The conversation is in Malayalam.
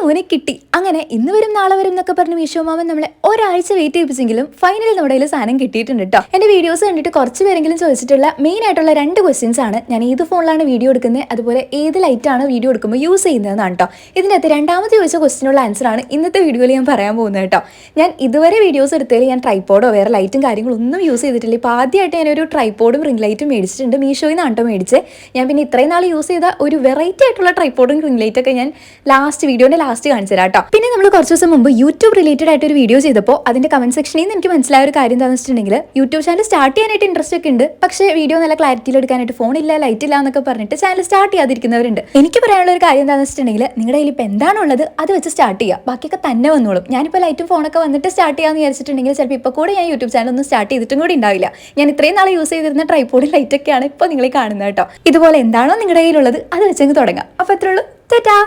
മീഷോവിനെ കിട്ടി. അങ്ങനെ ഇന്ന് വരും നാളെ വരും എന്നൊക്കെ പറഞ്ഞ് മീഷോ മാമൻ നമ്മളെ ഒരാഴ്ച വെയിറ്റ് ചെയ്യിപ്പിച്ചെങ്കിലും ഫൈനലി നമ്മുടെ കയ്യിൽ സാധനം കിട്ടിയിട്ടുണ്ട് കേട്ടോ. എന്റെ വീഡിയോസ് കണ്ടിട്ട് കുറച്ച് പേരെങ്കിലും ചോദിച്ചിട്ടുള്ള മെയിൻ ആയിട്ടുള്ള 2 ക്വസ്റ്റ്യൻസ് ആണ്. ഞാൻ ഏത് ഫോണിലാണ് വീഡിയോ എടുക്കുന്നത്, അതുപോലെ ഏത് ലൈറ്റാണ് വീഡിയോ എടുക്കുമ്പോൾ യൂസ് ചെയ്യുന്നതെന്നാണ് കേട്ടോ. ഇതിനകത്ത് രണ്ടാമത്തെ ചോദിച്ച ക്വസ്റ്റിനുള്ള ആൻസർ ആണ് ഇന്നത്തെ വീഡിയോയിൽ ഞാൻ പറയാൻ പോകുന്നത് കേട്ടോ. ഞാൻ ഇതുവരെ വീഡിയോസ് എടുത്തതിൽ ഞാൻ ട്രൈപോഡോ വേറെ ലൈറ്റും കാര്യങ്ങളൊന്നും യൂസ് ചെയ്തിട്ടില്ല. ഇപ്പോൾ ആദ്യമായിട്ട് ഞാനൊരു ട്രൈപോഡും റിംഗ് ലൈറ്റും മേടിച്ചിട്ടുണ്ട്. മീഷോയിൽ നിന്നാണ് കേട്ടോ മേടിച്ചത്. ഞാൻ പിന്നെ ഇത്രയും നാൾ യൂസ് ചെയ്ത ഒരു വെറൈറ്റി ആയിട്ടുള്ള ട്രൈപോഡും റിംഗ് ലൈറ്റ് ഒക്കെ ഞാൻ വീഡിയോന്റെ ലാസ്റ്റ് കാണിച്ചു തരാം കേട്ടോ. പിന്നെ നമ്മൾ കുറച്ച് ദിവസം മുമ്പ് യൂട്യൂബ് റിലേറ്റഡ് ആയിട്ട് ഒരു വീഡിയോ ചെയ്തപ്പോൾ അതിന്റെ കമന്റ് സെക്ഷനിൽ നിന്ന് എനിക്ക് മനസ്സിലായ ഒരു കാര്യം എന്താണെന്ന് വെച്ചിട്ടുണ്ടെങ്കിൽ യൂട്യൂബ് ചാനൽ സ്റ്റാർട്ട് ചെയ്യാനായിട്ട് ഇൻട്രസ്റ്റ് ഒക്കെ ഉണ്ട്, പക്ഷേ വീഡിയോ നല്ല ക്ലാരിറ്റിയിൽ എടുക്കാനായിട്ട് ഫോണില്ല, ലൈറ്റ് ഇല്ല എന്നൊക്കെ പറഞ്ഞിട്ട് ചാനൽ സ്റ്റാർട്ട് ചെയ്യാതിരിക്കുന്നവരുണ്ട്. എനിക്ക് പറയാനുള്ള ഒരു കാര്യം എന്താണെന്ന് വെച്ചിട്ടുണ്ടെങ്കിൽ നിങ്ങളുടെ കയ്യിൽ ഇപ്പോൾ എന്താണുള്ളത് അത് വെച്ച് സ്റ്റാർട്ട് ചെയ്യുക, ബാക്കിയൊക്കെ തന്നെ വന്നോളും. ഞാനിപ്പോൾ ലൈറ്റും ഫോണൊക്കെ വന്നിട്ട് സ്റ്റാർട്ട് ചെയ്യാമെന്ന് വിചാരിച്ചിട്ടുണ്ടെങ്കിൽ ചിലപ്പോൾ ഇപ്പോൾ കൂടെ ഞാൻ യൂട്യൂബ് ചാനൽ ഒന്നും സ്റ്റാർട്ട് ചെയ്തിട്ടും കൂടി ഉണ്ടാവില്ല. ഞാൻ ഇത്രയും നാളെ യൂസ് ചെയ്തിരുന്ന ട്രൈപോഡ് ലൈറ്റൊക്കെയാണ് ഇപ്പോൾ നിങ്ങൾ കാണുന്നത് കേട്ടോ. ഇതുപോലെ എന്താണോ നിങ്ങളുടെ കയ്യിലുള്ളത് അത് വെച്ചങ്ങ് തുടങ്ങാം. അപ്പോൾ അത്രേ ഉള്ളൂ. ടാറ്റാ.